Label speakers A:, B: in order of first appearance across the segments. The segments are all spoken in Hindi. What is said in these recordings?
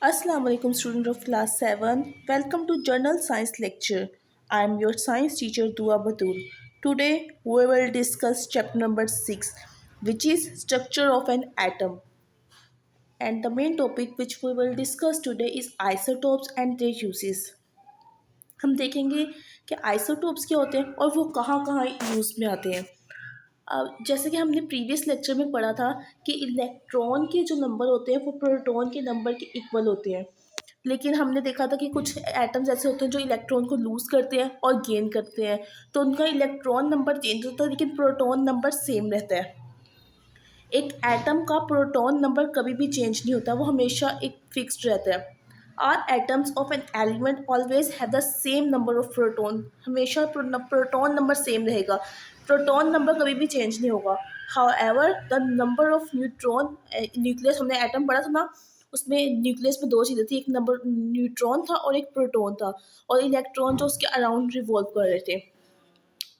A: Assalamu alaikum student of class 7. Welcome to Journal Science lecture. I am your science teacher Dua Batul. Today we will discuss chapter number 6 which is structure of an atom. And the main topic which we will discuss today is isotopes and their uses. हम देखेंगे कि आइसोटोप्स क्या होते हैं और वो कहाँ कहाँ यूज़ में आते हैं। जैसे कि हमने प्रीवियस लेक्चर में पढ़ा था कि इलेक्ट्रॉन के जो नंबर होते हैं वो प्रोटॉन के नंबर के इक्वल होते हैं, लेकिन हमने देखा था कि कुछ एटम्स ऐसे होते हैं जो इलेक्ट्रॉन को लूज़ करते हैं और गेन करते हैं, तो उनका इलेक्ट्रॉन नंबर चेंज होता है लेकिन प्रोटॉन नंबर सेम रहता है। एक एटम का प्रोटॉन नंबर कभी भी चेंज नहीं होता, वो हमेशा एक फिक्स्ड रहता है। Are atoms of an element always have the same number of proton, हमेशा प्रोटॉन नंबर सेम रहेगा, प्रोटॉन नंबर कभी भी चेंज नहीं होगा। However the number of neutron, nucleus हमने एटम पढ़ा था ना, उसमें न्यूक्लियस में दो चीज़ें थी, एक नंबर न्यूट्रॉन था और एक प्रोटॉन था, और इलेक्ट्रॉन जो उसके अराउंड रिवॉल्व कर रहे थे।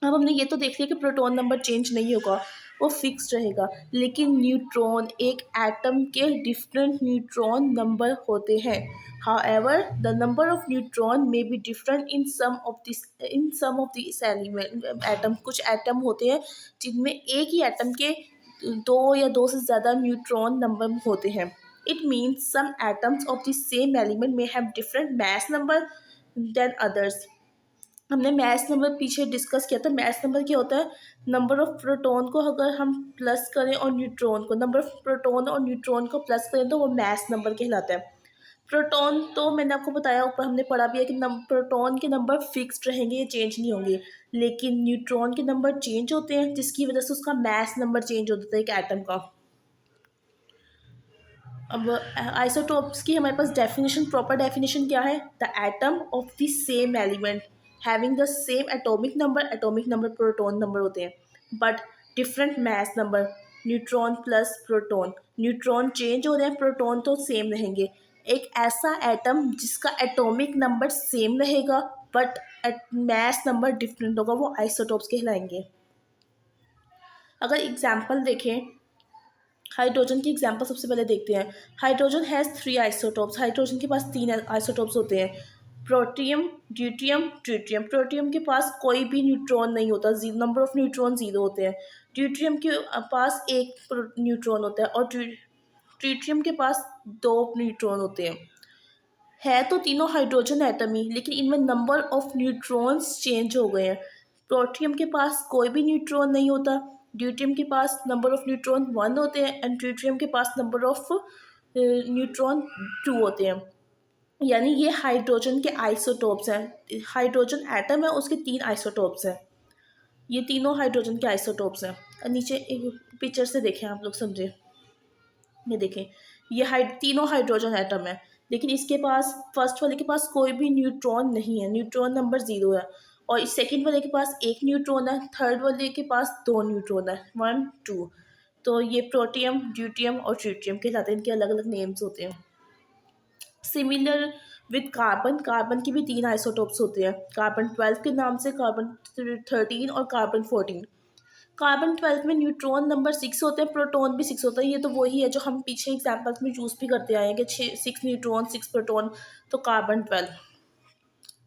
A: अब हमने ये तो देख लिया कि प्रोटॉन नंबर चेंज नहीं होगा, वो फिक्स्ड रहेगा, लेकिन न्यूट्रॉन, एक एटम के डिफरेंट न्यूट्रॉन नंबर होते हैं। However the number of neutron may be different in some of this element atom. कुछ एटम होते हैं जिनमें एक ही एटम के दो या दो से ज़्यादा न्यूट्रॉन नंबर होते हैं। It means some atoms of the same element may have different mass number than others. हमने मैथ नंबर पीछे डिस्कस किया था। मैथ नंबर क्या होता है, नंबर ऑफ प्रोटॉन को अगर हम प्लस करें और न्यूट्रॉन को, नंबर ऑफ प्रोटॉन और न्यूट्रॉन को प्लस करें तो वो मैथ नंबर कहलाता है। प्रोटॉन तो मैंने आपको बताया, ऊपर हमने पढ़ा भी है कि प्रोटॉन के नंबर फिक्स्ड रहेंगे, ये चेंज नहीं होंगे, लेकिन न्यूट्रॉन के नंबर चेंज होते हैं जिसकी वजह से उसका मैथ नंबर चेंज होता है एक एटम का। अब आइसोटोप्स की हमारे पास डेफिनेशन, प्रॉपर डेफिनेशन क्या है, the atom of the same element having the same atomic number proton number होते हैं, but different mass number, neutron plus proton, neutron change हो रहे हैं, प्रोटॉन तो सेम रहेंगे। एक ऐसा एटम जिसका एटॉमिक नंबर सेम रहेगा बट मास नंबर डिफरेंट होगा, वो आइसोटोप्स कहलाएंगे। अगर एग्जाम्पल देखें, हाइड्रोजन की एग्जाम्पल सबसे पहले देखते हैं। हाइड्रोजन हैज़ 3 आइसोटोप्स, हाइड्रोजन के पास 3 आइसोटोप्स होते हैं, प्रोटियम, ड्यूटियम, ट्रिटियम। प्रोटियम के पास कोई भी न्यूट्रॉन नहीं होता, नंबर ऑफ न्यूट्रॉन 0 होते हैं। ड्यूटियम के पास एक न्यूट्रॉन होता है और ट्रिटियम के पास 2 न्यूट्रॉन होते हैं। है तो तीनों हाइड्रोजन एटम ही, लेकिन इनमें नंबर ऑफ न्यूट्रॉन्स चेंज हो गए हैं। प्रोटियम के पास कोई भी न्यूट्रॉन नहीं होता, ड्यूटियम के पास नंबर ऑफ न्यूट्रॉन 1 होते हैं एंड ट्रिटियम के पास नंबर ऑफ न्यूट्रॉन 2 होते हैं। यानी ये हाइड्रोजन के आइसोटोप्स हैं। हाइड्रोजन एटम है, उसके 3 आइसोटोप्स हैं, ये तीनों हाइड्रोजन के आइसोटोप्स हैं। नीचे एक पिक्चर से देखें आप लोग, समझे, ये देखें, ये तीनों हाइड्रोजन एटम है, लेकिन इसके पास, फर्स्ट वाले के पास कोई भी न्यूट्रॉन नहीं है, न्यूट्रॉन नंबर 0 है, और इस सेकंड वाले के पास एक न्यूट्रॉन है, थर्ड वाले के पास 2 न्यूट्रॉन है, 1 2। तो ये प्रोटियम, ड्यूटियम और ट्रिटियम कहलाते हैं, इनके अलग अलग नेम्स होते हैं। सिमिलर विद कार्बन, कार्बन की भी 3 आइसोटोप्स होते हैं, कार्बन 12 के नाम से, कार्बन 13 और कार्बन 14। कार्बन 12 में न्यूट्रॉन नंबर 6 होते हैं, प्रोटॉन भी 6 होता है। ये तो वही है जो हम पीछे एग्जाम्पल्स में यूज़ भी करते आए हैं कि 6 न्यूट्रॉन 6 प्रोटॉन, तो कार्बन 12।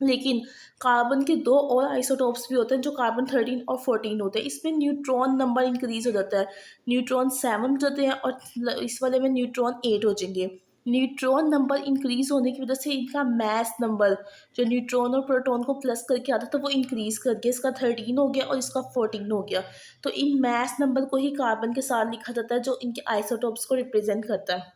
A: लेकिन कार्बन के 2 और आइसोटोप्स भी होते हैं जो कार्बन 13 और 14 होते हैं, इसमें न्यूट्रॉन नंबर इंक्रीज हो जाता है, न्यूट्रॉन 7 हो जाते हैं और इस वाले में न्यूट्रॉन 8 हो जाएंगे। न्यूट्रॉन नंबर इंक्रीज होने की वजह से इनका मास नंबर, जो न्यूट्रॉन और प्रोटॉन को प्लस करके आता था, वो इंक्रीज कर गया, इसका 13 हो गया और इसका 14 हो गया। तो इन मास नंबर को ही कार्बन के साथ लिखा जाता है जो इनके आइसोटोप्स को रिप्रेजेंट करता है।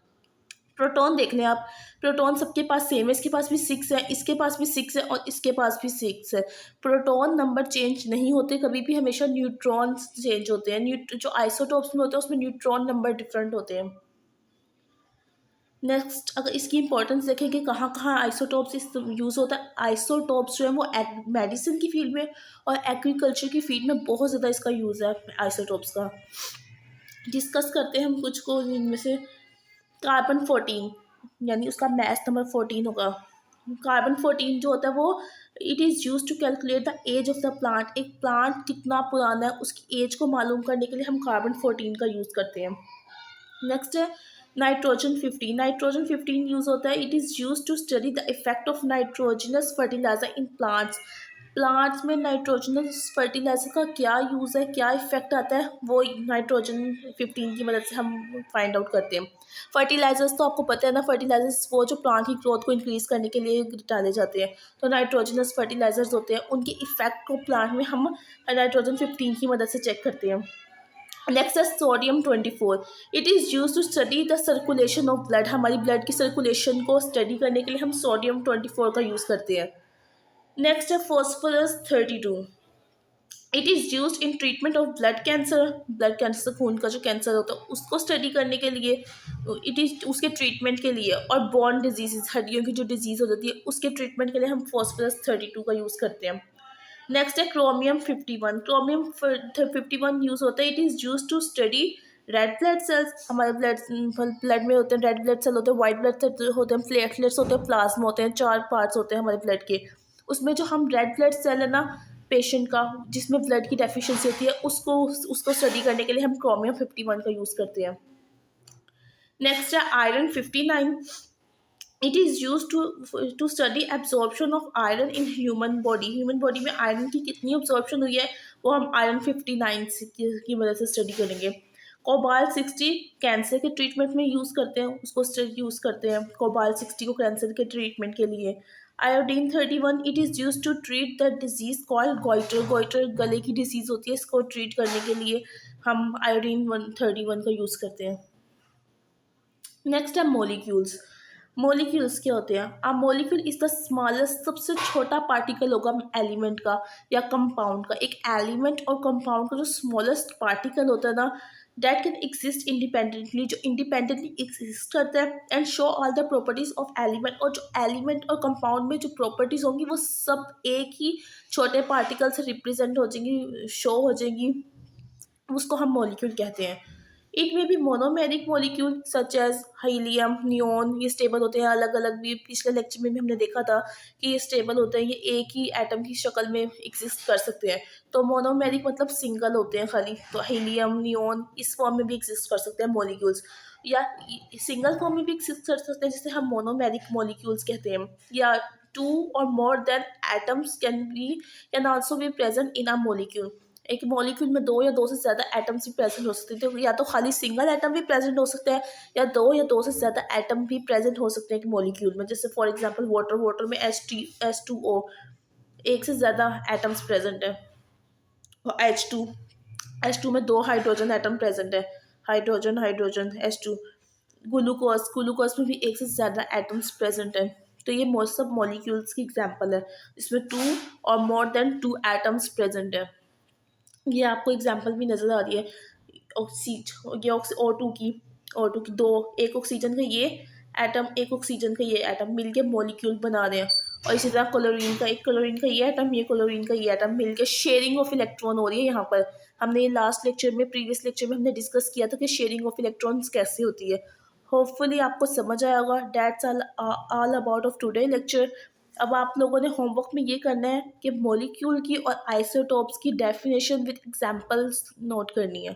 A: प्रोटॉन देख लें आप, प्रोटॉन सबके पास सेम है, इसके पास भी 6 है, इसके पास भी 6 है और इसके पास भी 6 है। प्रोटॉन नंबर चेंज नहीं होते कभी भी, हमेशा न्यूट्रॉन्स चेंज होते हैं। जो आइसोटोप्स में होते हैं उसमें न्यूट्रॉन नंबर डिफरेंट होते हैं। नेक्स्ट, अगर इसकी इंपॉर्टेंस देखें कि कहाँ कहाँ आइसोटोप्स यूज़ होता है, आइसोटोप्स जो है वो मेडिसिन की फील्ड में और एग्रीकल्चर की फील्ड में बहुत ज़्यादा इसका यूज़ है आइसोटोप्स का। डिस्कस करते हैं हम कुछ को, इनमें से कार्बन 14, यानी उसका मास नंबर 14 होगा। कार्बन 14 जो होता है वो, it is use to calculate the age of the plant. एक प्लांट कितना पुराना है उसकी एज को मालूम करने के लिए हम कार्बन 14 का यूज़ करते हैं। नेक्स्ट है नाइट्रोजन 15 यूज होता है. It is use to study the effect of nitrogenous fertilizer in plants. Plants में नाइट्रोजनस फर्टिलाइजर का क्या यूज़ है, क्या इफेक्ट आता है, वो नाइट्रोजन 15 की मदद से हम फाइंड आउट करते हैं. फर्टिलाइजर्स तो आपको पता है ना, फर्टिलाइजर्स वो जो प्लांट की ग्रोथ को इंक्रीज करने के लिए डाले जाते हैं. तो नाइट्रोजनस फर्टिलाइजर्स होते हैं, उनके इफेक्ट को प्लांट में हम नाइट्रोजन 15 की मदद से चेक करते हैं. नेक्स्ट है sodium 24. It is use to study the circulation of blood. हमारी ब्लड की सर्कुलेशन को स्टडी करने के लिए हम सोडियम 24 का यूज़ करते हैं. नेक्स्ट है phosphorus 32. It is use in treatment of blood cancer. Blood cancer, खून का जो कैंसर होता है उसको स्टडी करने के लिए, इट इज़ उसके ट्रीटमेंट के लिए. और बोन डिजीज़, हड्डियों की जो डिजीज़ हो जाती है उसके ट्रीटमेंट के लिए हम फॉस्फोरस 32 का यूज़ करते हैं. नेक्स्ट है क्रोमियम 51. क्रोमियम 51 यूज़ होता है. It is use to study red blood cells. हमारे ब्लड में होते हैं रेड ब्लड सेल होते हैं, वाइट ब्लड सेल होते हैं, प्लेटलेट्स होते हैं, प्लाज्मा होते हैं. 4 पार्ट्स होते हैं हमारे ब्लड के. उसमें जो हम रेड ब्लड सेल है ना पेशेंट का, जिसमें ब्लड की डेफिशिएंसी होती है, उसको स्टडी करने के लिए हम क्रोमियम 51 का यूज़ करते हैं. नेक्स्ट है iron 59. It is use to study absorption of iron in human body. Human body में आयरन की कितनी एब्जॉर्प्शन हुई है वो हम आयरन 59 की मदद से स्टडी करेंगे. कोबाल्ट 60 कैंसर के ट्रीटमेंट में यूज़ करते हैं, उसको यूज़ करते हैं कोबाल्ट 60 को कैंसर के ट्रीटमेंट के लिए. Iodine 31. It is use to treat the disease called goitre. Goitre गले की डिजीज़ होती है, इसको ट्रीट करने के लिए हम आयोडीन 31 का यूज़ करते हैं. नेक्स्ट है मोलिक्यूल्स. मोलिक्यूल्स क्या होते हैं? आ मोलिक्यूल इज द स्मॉलेस्ट, सबसे छोटा पार्टिकल होगा एलिमेंट का या कंपाउंड का. एक एलिमेंट और कंपाउंड का जो स्मॉलेस्ट पार्टिकल होता है ना, दैट कैन एग्जिस्ट इंडिपेंडेंटली, जो इंडिपेंडेंटली एग्जिस्ट करता है and show all the properties of element. और जो एलिमेंट और कंपाउंड में जो प्रॉपर्टीज होंगी वो सब एक ही छोटे पार्टिकल से रिप्रेजेंट हो जाएंगी, शो हो जाएंगी, उसको हम मॉलिक्यूल कहते हैं. इट में भी monomeric molecule such as helium, neon, ये स्टेबल होते हैं अलग अलग. भी पिछले लेक्चर में भी हमने देखा था कि ये स्टेबल होते हैं, ये एक ही एटम की शक्ल में एग्जिस्ट कर सकते हैं. तो मोनोमेरिक मतलब सिंगल होते हैं खाली. तो हीलियम, नियोन इस फॉर्म में भी एग्जिस्ट कर सकते हैं मॉलिक्यूल्स, या सिंगल फॉर्म में भी एग्जिस्ट कर सकते हैं जिसे हम मोनोमेरिक मॉलिक्यूल्स कहते हैं. या टू और more than atoms can also be present in a molecule. एक मॉलिक्यूल में दो या दो से ज़्यादा एटम्स भी प्रेजेंट हो सकते हैं. तो या तो खाली सिंगल एटम भी प्रेजेंट हो सकता है या दो से ज़्यादा एटम भी प्रेजेंट हो सकते हैं एक मॉलिक्यूल में. जैसे फॉर एग्जांपल वाटर में H2O, एक से ज़्यादा एटम्स प्रेजेंट है. और H2 में 2 हाइड्रोजन एटम प्रेजेंट है, हाइड्रोजन हाइड्रोजन H2. ग्लूकोज में भी एक से ज़्यादा एटम्स प्रेजेंट है. तो ये मोस्ट सब मॉलिक्यूल्स की एग्जाम्पल है जिसमें 2 और मोर देन 2 एटम्स प्रेजेंट है. ये आपको एग्जांपल भी नज़र आ रही है. ये O2 की दो, एक ऑक्सीजन का ये एटम, एक ऑक्सीजन का ये एटम मिलके मॉलिक्यूल बना रहे हैं. और इसी तरह क्लोरीन का ये एटम, ये क्लोरीन का ये एटम मिलके शेयरिंग ऑफ इलेक्ट्रॉन हो रही है यहाँ पर. हमने ये प्रीवियस लेक्चर में हमने डिस्कस किया था कि शेयरिंग ऑफ इलेक्ट्रॉन्स कैसे होती है. होपफुली आपको समझ आया होगा. That's all about of today lecture. अब आप लोगों ने होमवर्क में ये करना है कि मॉलिक्यूल की और आइसोटोप्स की डेफिनेशन विद एग्जांपल्स नोट करनी है.